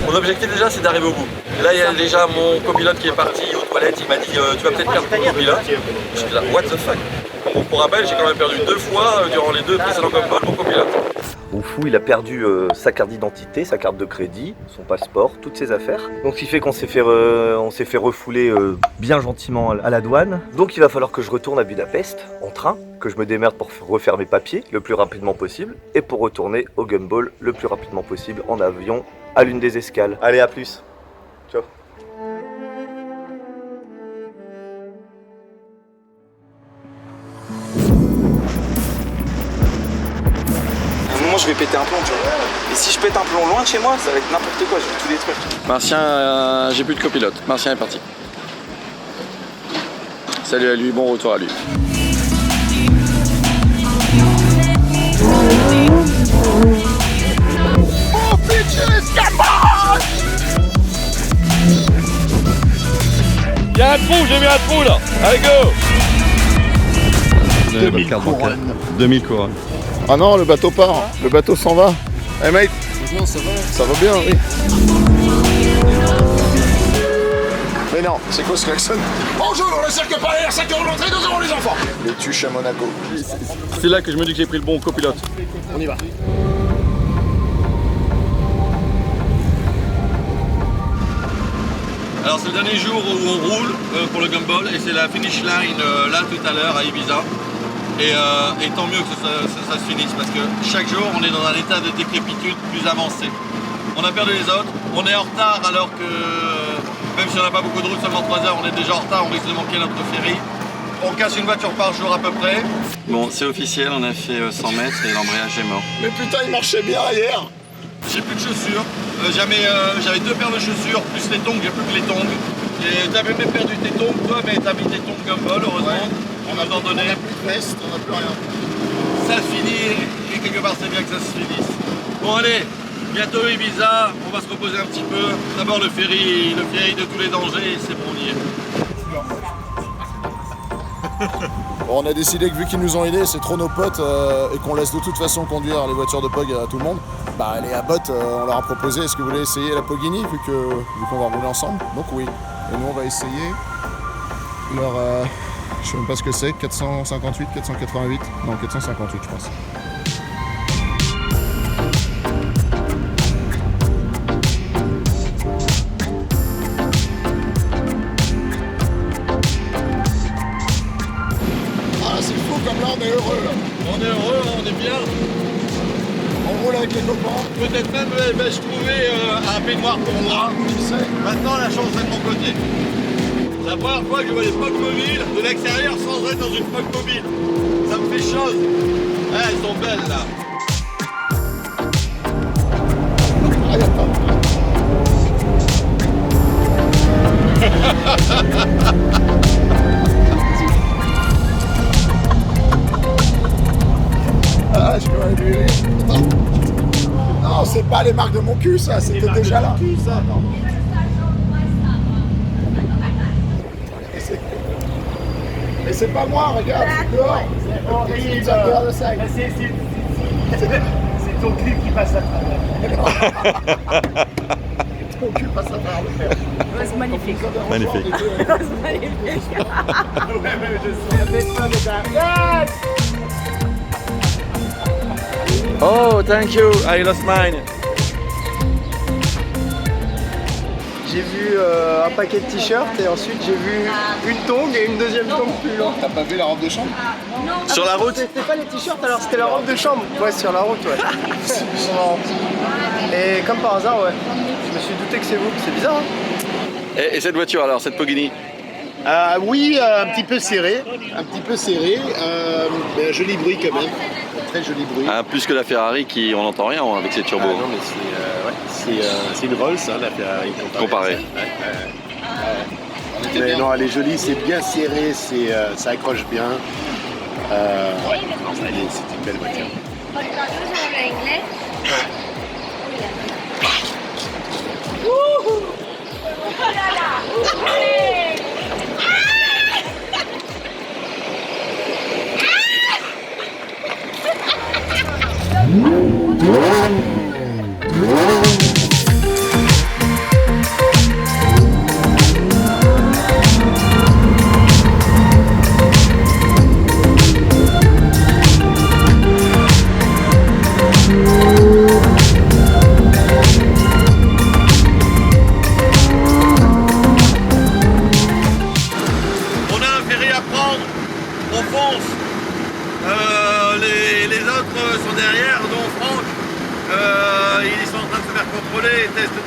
Mon objectif déjà c'est d'arriver au bout. Là il y a déjà mon copilote qui est parti aux toilettes, il m'a dit tu vas peut-être perdre ton copilote. Je suis là, what the fuck. Bon, pour rappel, j'ai quand même perdu 2 fois durant les 2 précédents Gumball mon copilote. Au fou, il a perdu sa carte d'identité, sa carte de crédit, son passeport, toutes ses affaires. Donc ce qui fait qu'on s'est fait refouler bien gentiment à la douane. Donc il va falloir que je retourne à Budapest en train, que je me démerde pour refaire mes papiers le plus rapidement possible et pour retourner au Gumball le plus rapidement possible en avion à l'une des escales. Allez, à plus. Ciao. Je vais péter un plomb, tu vois. Et si je pète un plomb loin de chez moi, ça va être n'importe quoi, je vais tout détruire. Martien, j'ai plus de copilote. Martien est parti. Salut à lui, bon retour à lui. Oh bitches, come on! Y'a un trou, j'ai mis un trou là. Allez go! 2000 couronnes. 2000 couronnes. Ah non, le bateau part, le bateau s'en va. Hey mate, Non, ça va. ça va bien, oui. Mais non, c'est quoi ce klaxon? Bonjour, le cirque par l'air, 5 € l'entrée, 2 € les enfants. Les tuches à Monaco. C'est là que je me dis que j'ai pris le bon copilote. On y va. Alors c'est le dernier jour où on roule pour le Gumball et c'est la finish line là tout à l'heure à Ibiza. Et tant mieux que ça se finisse parce que chaque jour on est dans un état de décrépitude plus avancé. On a perdu les autres, on est en retard alors que même si on n'a pas beaucoup de route, seulement 3 heures, on est déjà en retard, on risque de manquer notre ferry. On casse une voiture par jour à peu près. Bon, c'est officiel, on a fait 100 mètres et l'embrayage est mort. Mais putain, il marchait bien hier. J'ai plus de chaussures, j'avais 2 paires de chaussures plus les tongs, j'ai plus que les tongs. Et t'avais même perdu tes tongs toi, mais t'as mis tes tongs Gumball, heureusement. Ouais. On a plus de veste, on n'a plus rien. Ça se finit et quelque part c'est bien que ça se finisse. Bon allez, bientôt Ibiza, on va se reposer un petit peu. D'abord le ferry de tous les dangers et c'est bon, on y est. Bon, on a décidé que vu qu'ils nous ont aidés, c'est trop nos potes et qu'on laisse de toute façon conduire les voitures de Pog à tout le monde. Bah les Abbott, on leur a proposé, est-ce que vous voulez essayer la Pogini vu qu'on va rouler ensemble? Donc oui. Et nous on va essayer leur... je sais même pas ce que c'est, 458, 488, non 458 je pense. Ah c'est fou comme là on est heureux là. On est heureux, on est bien. On roule avec les copains. Peut-être même vais-je trouver un peignoir pour moi. Qui sait? Maintenant la chance est de mon côté. C'est la première fois que je vois les Pog mobiles de l'extérieur sans être dans une Pog mobile. Ça me fait chose. Ah, elles sont belles là. Ah, y a pas. Ah, je peux aller. Non, c'est pas les marques de mon cul, ça, c'était déjà là. Mais c'est pas moi, regarde, c'est dehors. C'est ton cul qui passe à travers. Ton cul passe à travers le fer. C'est magnifique. Magnifique. C'est magnifique. Ouais, mais je suis yes! Oh, thank you, I lost mine. J'ai vu un paquet de t-shirts et ensuite j'ai vu une tongue et une deuxième tongue plus loin. T'as pas vu la robe de chambre? Sur la route? C'était pas les t-shirts alors c'était la robe de chambre. Ouais, sur la route, ouais. C'est marrant. Et comme par hasard, ouais. Je me suis douté que c'est vous. C'est bizarre, hein? Et cette voiture alors, cette Pogini? Oui, un petit peu serré, mais un joli bruit quand même, un très joli bruit. Ah, plus que la Ferrari qui on n'entend rien avec ses turbos. Non mais c'est une Rolls, hein, la Ferrari Comparé. Mais non, elle est jolie, c'est bien serré, ça accroche bien. C'est une belle voiture.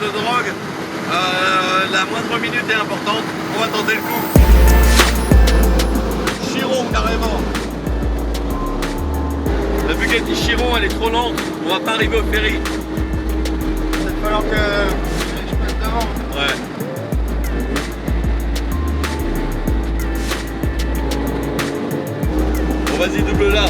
de drogue, la moindre minute est importante. On va tenter le coup. Chiron, carrément. La Bugatti Chiron, elle est trop lente. On va pas arriver au ferry. Il va falloir que je passe devant. Ouais. Bon, vas-y, double là.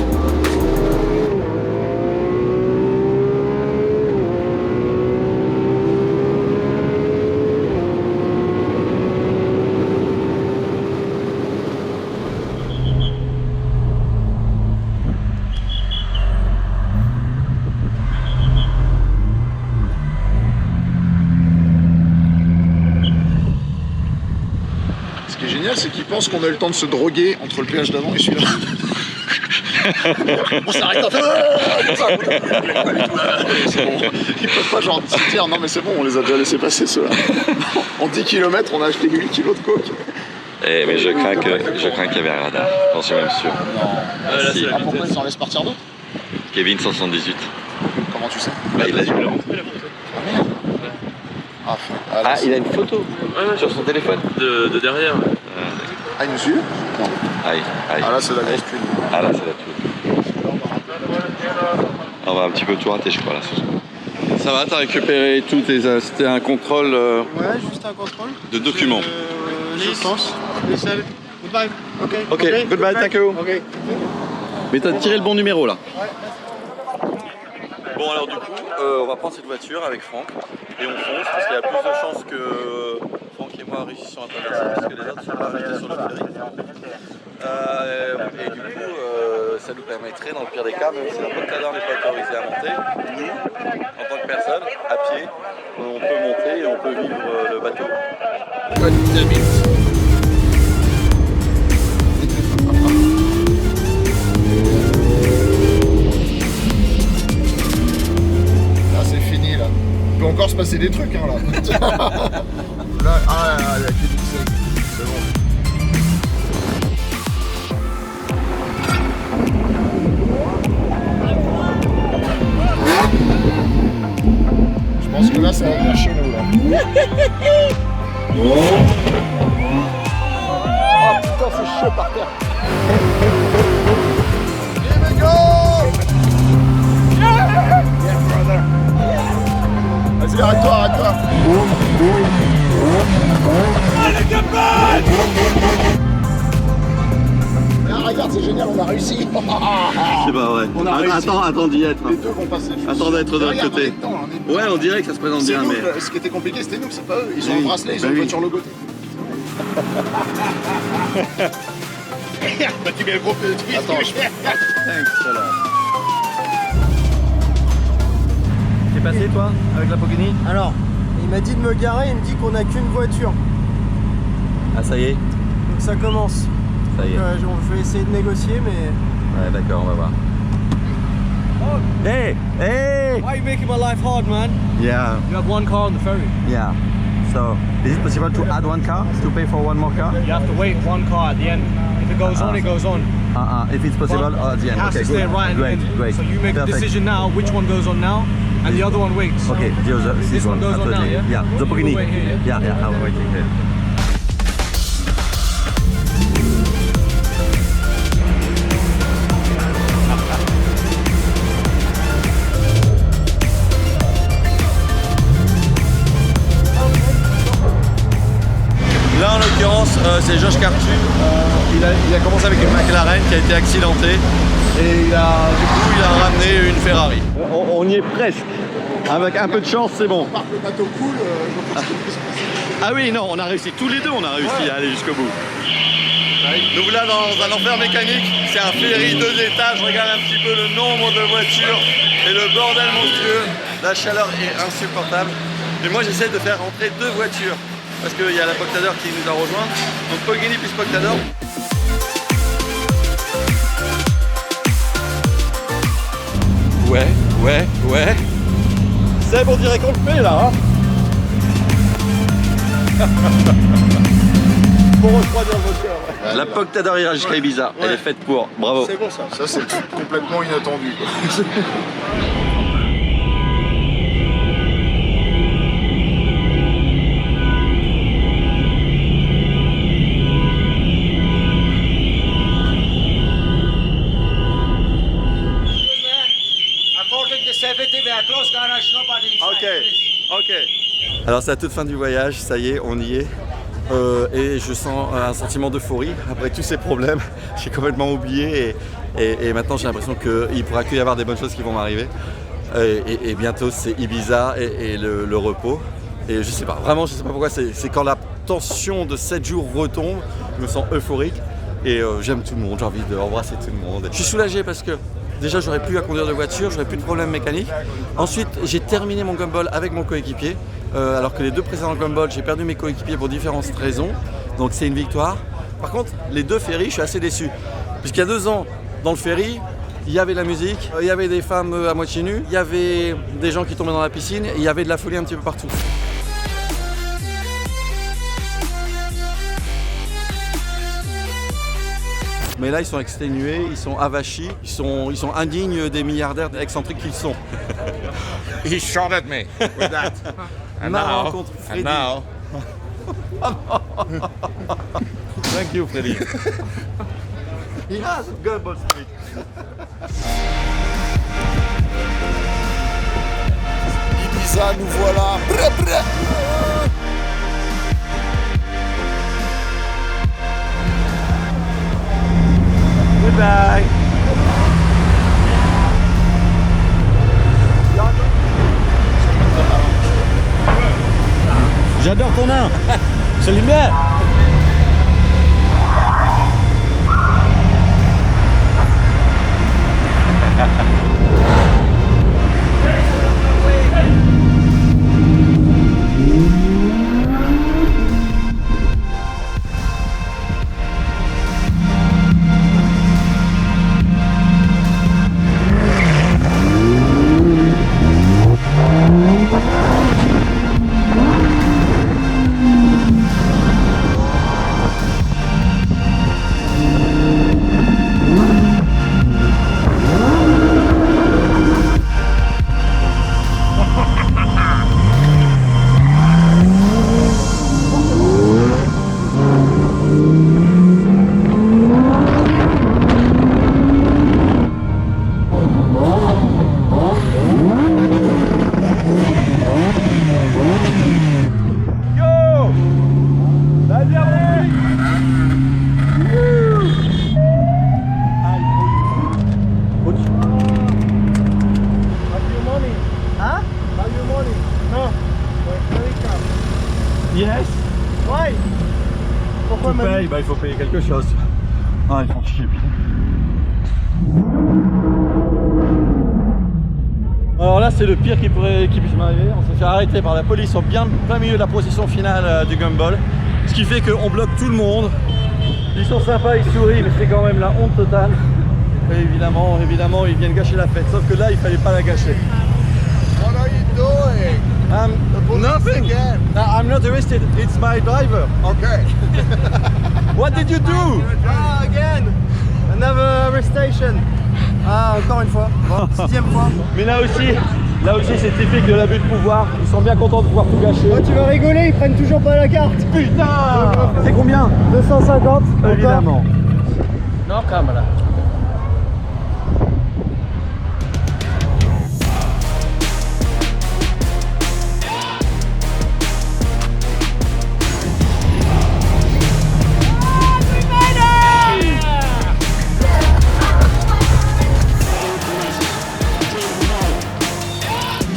Ce qui est génial, c'est qu'ils pensent qu'on a eu le temps de se droguer entre le péage d'avant et celui-là. On s'arrête en fait. C'est bon. Ils peuvent pas genre se dire non mais c'est bon, on les a déjà laissés passer ceux-là. En 10 km, on a acheté 8 kilos de coke. Eh mais je crains qu'il y avait un radar, j'en suis même sûr. Non. Si. Ah, pourquoi ils s'en laissent partir d'autres? Kevin 178. Comment tu sais? Bah, il a dû me le montrer. Ah merde. Ah, il a une photo sur son téléphone de derrière. Ah, il nous suit? Non. Aïe. Ah là, c'est la grosse thune. Ah là, c'est la thune. On va un petit peu tout rater, je crois, là. Ça va, t'as récupéré tout tes... C'était un contrôle Ouais, juste un contrôle. de documents. Je pense. Goodbye. Ok, goodbye, thank you. Ok. Mais t'as tiré le bon numéro là. Bon alors du coup, on va prendre cette voiture avec Franck et on fonce parce qu'il y a plus de chances que Franck et moi réussissions à traverser parce que les autres sont pas restés sur le ferry. Et du coup, ça nous permettrait dans le pire des cas, même si la Poctador n'est pas autorisée à monter, nous, en tant que personne, à pied, on peut monter et on peut vivre le bateau. Il peut encore se passer des trucs hein, là. Là, ah là, il y a Kevin Sec, c'est bon. Je pense que là ça va venir chez nous là. Oh putain c'est chaud par terre. Here we go! Yeah brother. Vas-y, arrête-toi, arrête-toi. Ah, regarde, c'est génial, on a réussi. C'est pas vrai. On a réussi. Attends d'y être. Les deux vont passer. Attends d'être de l'autre côté. Ouais, on dirait que ça se présente bien, mais... Ce qui était compliqué, c'était nous, c'est pas eux. Ils ont Oui. un bracelet, ils ont Bah une oui. voiture logotée. Bah, tu mets le gros peu de twist. Attends, T'es passé toi avec la Pogini? Alors, il m'a dit de me garer, il me dit qu'on a qu'une voiture. Ah ça y est, Donc ça commence. ça y est. Donc, je vais essayer de négocier, mais. Ouais d'accord, on va voir. Hey! Hey! Why are you making my life hard, man? Yeah, You have one car on the ferry. yeah. So, is it possible to add one car? To pay for one more car? You have to wait one car at the end. If it goes on, it goes on. If it's possible, at the It end. has Okay, to stay good. right at the Great, end. great. So you make the Perfect. decision now which one goes on now, and the other one waits. Okay, the other, This one goes on now, absolutely. yeah? The You Pogini. will wait here, Yeah, I'm waiting here. Là en l'occurrence c'est Josh Cartu, il a commencé avec une McLaren qui a été accidentée et du coup il a ramené une Ferrari. On y est presque, avec un peu de chance c'est bon. Par le bateau cool, je pense que c'est possible. Ah oui non, on a réussi, tous les deux on a réussi à aller jusqu'au bout. Nous voilà dans un enfer mécanique, c'est un ferry 2 étages, regarde un petit peu le nombre de voitures et le bordel monstrueux, la chaleur est insupportable. Et moi j'essaie de faire rentrer 2 voitures. Parce qu'il y a la Poctador qui nous a rejoint. Donc Pogini plus Poctador. Ouais. C'est bon, on dirait qu'on le fait là. Hein. Pour refroidir le moteur. La Poctador ira jusqu'à Ibiza. Elle est faite pour. Bravo. C'est bon ça. Ça c'est complètement inattendu. Alors c'est la toute fin du voyage, ça y est, on y est. Et je sens un sentiment d'euphorie après tous ces problèmes. J'ai complètement oublié et maintenant j'ai l'impression qu'il ne pourra que y avoir des bonnes choses qui vont m'arriver. Et bientôt c'est Ibiza et le repos. Et je sais pas, vraiment je sais pas pourquoi, c'est quand la tension de 7 jours retombe, je me sens euphorique et j'aime tout le monde, j'ai envie d'embrasser tout le monde. Je suis soulagé parce que déjà j'aurais plus à conduire de voiture, j'aurais plus de problèmes mécaniques. Ensuite j'ai terminé mon gumball avec mon coéquipier, alors que les 2 précédents gumballs j'ai perdu mes coéquipiers pour différentes raisons, donc c'est une victoire. Par contre les 2 ferries je suis assez déçu, puisqu'il y a 2 ans dans le ferry, il y avait de la musique, il y avait des femmes à moitié nues, il y avait des gens qui tombaient dans la piscine, et il y avait de la folie un petit peu partout. Mais là, ils sont exténués, ils sont avachis, ils sont indignes des milliardaires excentriques qu'ils sont. He shot at me with that. And Ma now, rencontre, Freddy. and now, Thank you, Freddy. He has a gumball spirit. Ibiza, nous voilà. Brr, brr. Goodbye. J'adore ton nain. Je l'aime bien. Yes. Why? Pourquoi Tu payes, bah, il faut payer quelque chose. Ah, ils font chier, putain. Alors là, c'est le pire qui puisse m'arriver. On s'est fait arrêter par la police en plein milieu de la procession finale du gumball. Ce qui fait qu'on bloque tout le monde. Ils sont sympas, ils sourient, mais c'est quand même la honte totale. Et évidemment, ils viennent gâcher la fête. Sauf que là, il fallait pas la gâcher. What are you doing? Nothing. I'm not arrested. It's my driver. Okay. What did you do? Ah, again. Another arrestation. Ah, encore une fois. Bon, 6e fois. Mais là aussi, c'est typique de l'abus de pouvoir. Ils sont bien contents de pouvoir tout gâcher. Oh, tu vas rigoler, ils prennent toujours pas la carte. Putain! C'est combien? 250. Évidemment. No camera.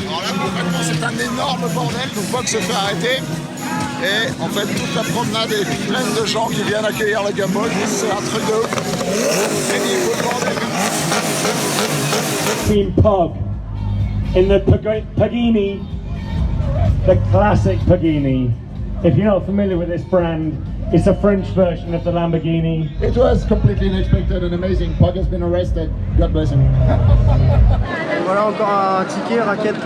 Alors là, concrètement, c'est un énorme bordel, donc Box se fait arrêter. Et en fait, toute la promenade est pleine de gens qui viennent accueillir le gumball. C'est un truc de ouf. Et niveau de bordel. Team Pog in the Pagini, the classic Pagini. If you're not familiar with this brand, it's a French version of the Lamborghini. It was completely unexpected and amazing. Pog has been arrested. God bless him. Voilà encore un ticket raquette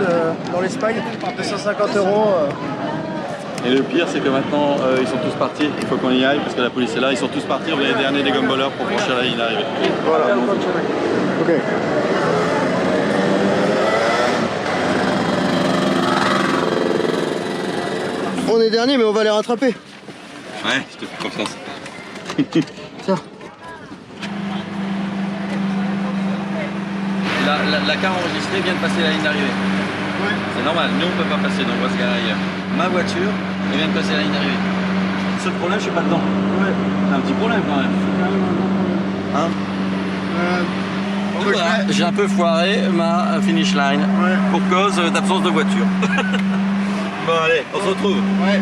dans l'Espagne, 250 €. Et le pire, c'est que maintenant, ils sont tous partis. Il faut qu'on y aille parce que la police est là. Ils sont tous partis. On est les derniers des gumballers pour franchir la ligne d'arrivée. Voilà. Ok. On est dernier, mais on va les rattraper. Ouais, je te fais confiance. Tiens. La carte enregistrée vient de passer la ligne d'arrivée. Ouais. C'est normal. Nous, on peut pas passer, donc on va se garer ailleurs. ma voiture et vient de passer la ligne d'arrivée. Seul problème, je suis pas dedans. Ouais. C'est un petit problème quand même. Hein donc voilà, j'ai un peu foiré ma finish line pour cause d'absence de voiture. Bon allez, on se retrouve. Ouais.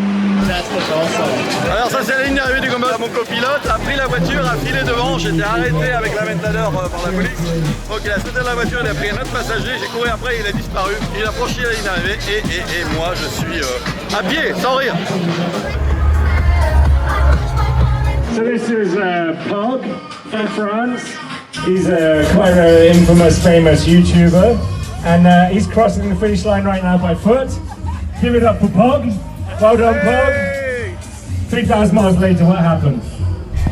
Alors ça c'est la ligne d'arrivée du Gumball. Mon copilote a pris la voiture, a filé devant, j'étais arrêté avec l'Aventador par la police. Donc il a sauté de la voiture, il a pris un autre passager, j'ai couru après, il a disparu. Il a franchi la ligne d'arrivée et moi je suis à pied, sans rire. So this is Pog from France. He's quite an infamous, famous YouTuber, and he's crossing the finish line right now by foot. Give it up for Pog. Well done, Pog. 3,000 miles later, what happened?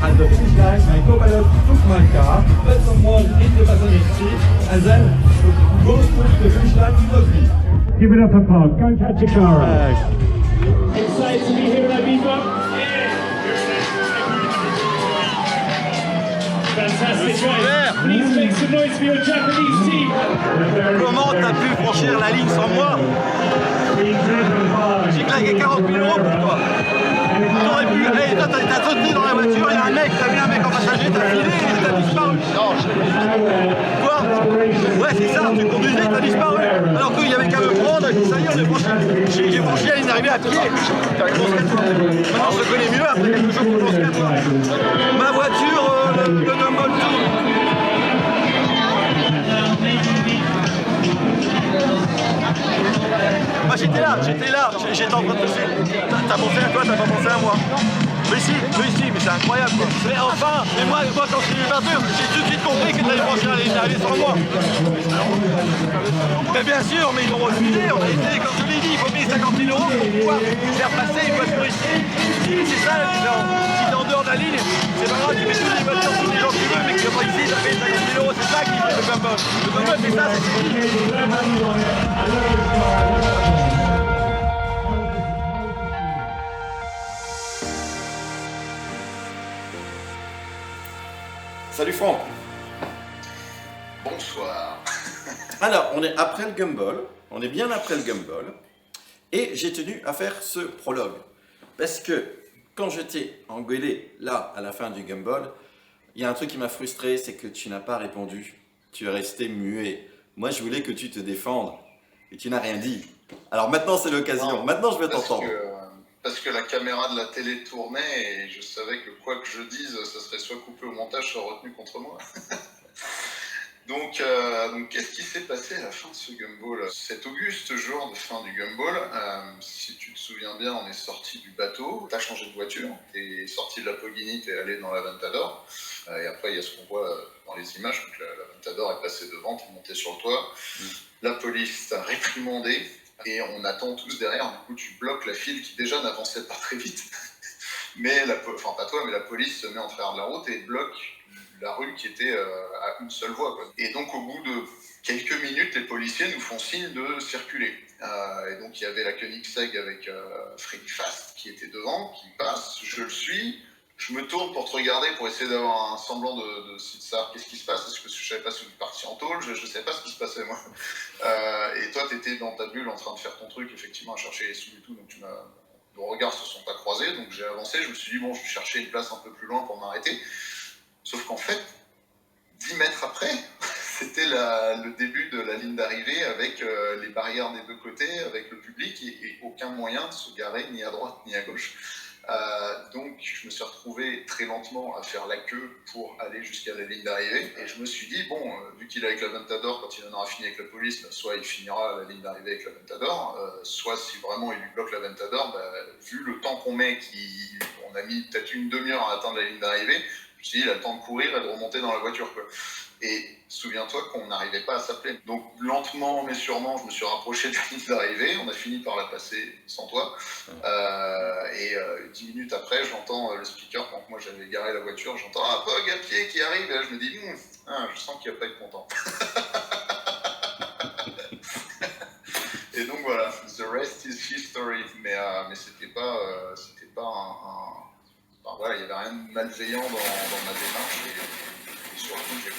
At the finish line, my co-pilot took my car, put someone in the passenger seat, and then goes to the finish line without me. Give it up for Pog. Go and catch your car up. Excited to be here at Ibiza? Fantastic, right? Please make some noise for your Japanese team. Comment t'as pu franchir la ligne sans moi? J'ai claqué 40 000 € pour toi. T'aurais pu. Hey, toi t'as sauté dans la voiture, il y a un mec, t'as mis un mec en passager, t'as filé et t'as disparu. Non, quoi? Ouais, c'est ça, tu conduisais, t'as disparu. Alors qu'il y avait qu'à me prendre, et puis ça y est, on est franchi. J'ai franchi la ligne d'arrivée à pied. Maintenant je le connais mieux, après quelques jours qu'on pense qu'à toi. Ma voiture, le Gumball tourne. Moi j'étais là, j'étais en train de te suivre. T'as pensé à toi, t'as pas pensé à moi. Mais si, mais c'est incroyable quoi. Mais enfin, moi quand je suis venu j'ai tout de suite compris que t'allais franchir la ligne d'arrivée sans moi. Mais bien sûr, mais ils l'ont refusé, on a essayé, comme je l'ai dit, il faut payer 50 000 € pour pouvoir faire passer une voiture ici. C'est ça la différence. Si t'es en dehors de la ligne, c'est pas grave, tu mets toutes les voitures, tous les gens que tu veux, mais que tu vas pas ici, t'as payé 50 000 €, c'est ça qui fait le Gumball. Le Gumball c'est ça, c'est Salut Franck. Bonsoir. Alors, on est après le Gumball, on est bien après le Gumball, et j'ai tenu à faire ce prologue. Parce que quand je t'ai engueulé là, à la fin du Gumball, il y a un truc qui m'a frustré, c'est que tu n'as pas répondu. Tu es resté muet. Moi, je voulais que tu te défendes, et tu n'as rien dit. Alors maintenant, c'est l'occasion. Maintenant, je vais t'entendre. Parce que la caméra de la télé tournait et je savais que quoi que je dise, ça serait soit coupé au montage, soit retenu contre moi. Donc qu'est-ce qui s'est passé à la fin de ce Gumball? Cet auguste jour de fin du Gumball, si tu te souviens bien, on est sorti du bateau, t'as changé de voiture, t'es sorti de la Pogini, t'es allé dans l'Aventador, et après il y a ce qu'on voit dans les images, donc l'Aventador est passé devant, t'es monté sur le toit, la police t'a réprimandé, et on attend tous derrière, du coup tu bloques la file qui déjà n'avançait pas très vite, mais enfin pas toi, mais la police se met en travers de la route et bloque la rue qui était à une seule voie, quoi. Et donc au bout de quelques minutes, les policiers nous font signe de circuler. Et donc il y avait la Koenigsegg avec Freddy Fast qui était devant, qui passe, je le suis, je me tourne pour te regarder pour essayer d'avoir un semblant de savoir qu'est-ce qui se passe, parce que je savais pas si tu es parti en tôle, je savais pas ce qui se passait moi. Et toi tu étais dans ta bulle en train de faire ton truc, effectivement à chercher les sous et tout, donc nos regards se sont pas croisés, donc j'ai avancé, je me suis dit bon je vais chercher une place un peu plus loin pour m'arrêter. Sauf qu'en fait, 10 mètres après, c'était le début de la ligne d'arrivée avec les barrières des deux côtés, avec le public et aucun moyen de se garer ni à droite ni à gauche. Donc je me suis retrouvé très lentement à faire la queue pour aller jusqu'à la ligne d'arrivée et je me suis dit, bon, vu qu'il est avec l'Aventador, quand il en aura fini avec la police, bah, soit il finira à la ligne d'arrivée avec l'Aventador, soit si vraiment il lui bloque l'Aventador, bah, vu le temps qu'on met, on a mis peut-être une demi-heure à atteindre la ligne d'arrivée, je me suis dit, il a le temps de courir et de remonter dans la voiture, quoi. Et souviens-toi qu'on n'arrivait pas à s'appeler. Donc lentement mais sûrement, je me suis rapproché de la ligne d'arrivée, on a fini par la passer sans toi. Et 10 minutes après, j'entends le speaker, quand moi j'avais garé la voiture, j'entends « Ah, Pog à pied qui arrive !» Et là je me dis je sens qu'il va pas être content. Et donc voilà, the rest is history. Mais c'était pas un... Enfin, voilà, il n'y avait rien de malveillant dans ma démarche et surtout, j'ai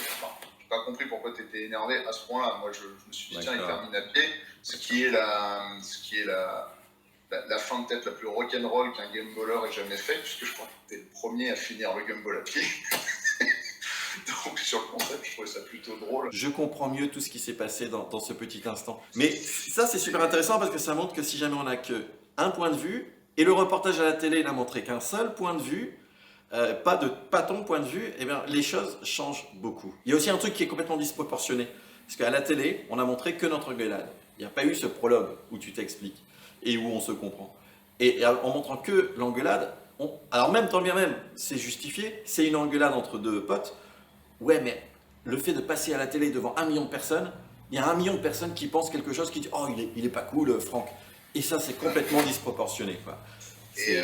pas compris pourquoi tu étais énervé à ce point-là. Moi, je me suis dit, tiens, il termine à pied, ce qui est la la fin peut-être la plus rock'n'roll qu'un Gumballeur ait jamais fait, puisque je crois que t'es le premier à finir le Gumball à pied. Donc sur le concept, je trouvais ça plutôt drôle. Je comprends mieux tout ce qui s'est passé dans ce petit instant. Mais ça, c'est super intéressant parce que ça montre que si jamais on n'a qu'un point de vue, et le reportage à la télé n'a montré qu'un seul point de vue, pas ton point de vue, eh bien, les choses changent beaucoup. Il y a aussi un truc qui est complètement disproportionné. Parce qu'à la télé, on a montré que notre engueulade. Il n'y a pas eu ce prologue où tu t'expliques et où on se comprend. Et en montrant que l'engueulade, alors même, tant bien même, c'est justifié, c'est une engueulade entre deux potes. Ouais, mais le fait de passer à la télé devant 1 million de personnes, il y a 1 million de personnes qui pensent quelque chose, qui disent « Oh, il est pas cool, Franck ». Et ça, c'est complètement disproportionné, quoi. Et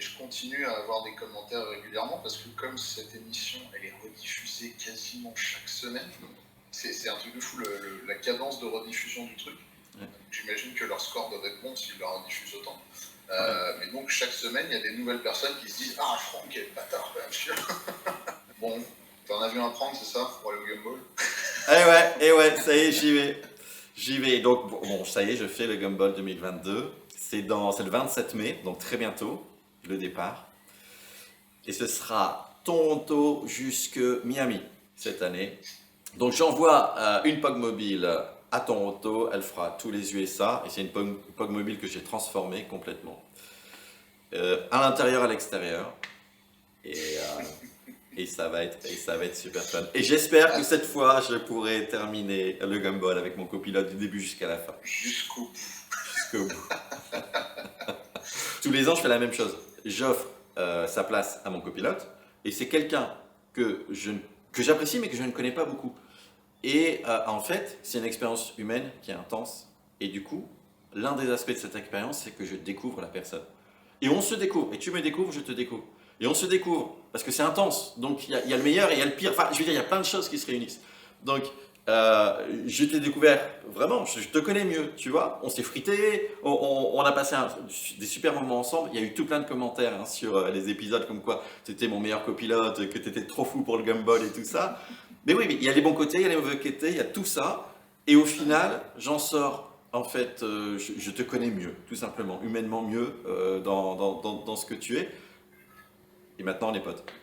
je continue à avoir des commentaires régulièrement parce que comme cette émission, elle est rediffusée quasiment chaque semaine, c'est un truc de fou, la cadence de rediffusion du truc. Ouais. J'imagine que leur score doit être bon s'ils la rediffusent autant. Mais donc chaque semaine, il y a des nouvelles personnes qui se disent « Ah, Franck, quel bâtard, bien sûr !» Bon, t'en as vu un prendre, c'est ça, pour aller au Gumball? Eh ouais, ça y est, j'y vais. Donc, bon, ça y est, je fais le Gumball 2022. C'est le 27 mai, donc très bientôt, le départ. Et ce sera Toronto jusque Miami cette année. Donc j'envoie une POG mobile à Toronto, elle fera tous les USA, et c'est une POG mobile que j'ai transformée complètement. À l'intérieur, à l'extérieur. Et ça va être super fun. Et j'espère que cette fois, je pourrai terminer le Gumball avec mon copilote du début jusqu'à la fin. Jusqu'au bout. Jusqu'au bout. Tous les ans, je fais la même chose. J'offre sa place à mon copilote, et c'est quelqu'un que j'apprécie, mais que je ne connais pas beaucoup. Et en fait, c'est une expérience humaine qui est intense. Et du coup, l'un des aspects de cette expérience, c'est que je découvre la personne. Et on se découvre. Et tu me découvres, je te découvre. Et on se découvre, parce que c'est intense. Donc, il y a le meilleur et il y a le pire. Enfin, je veux dire, il y a plein de choses qui se réunissent. Donc, je t'ai découvert, vraiment, je te connais mieux, tu vois. On s'est frité, on a passé des super moments ensemble. Il y a eu tout plein de commentaires sur les épisodes, comme quoi tu étais mon meilleur copilote, que tu étais trop fou pour le Gumball et tout ça. Mais oui, il y a les bons côtés, il y a les mauvais côtés, il y a tout ça. Et au final, j'en sors, en fait, je te connais mieux, tout simplement, humainement mieux dans ce que tu es. Et maintenant, on est potes.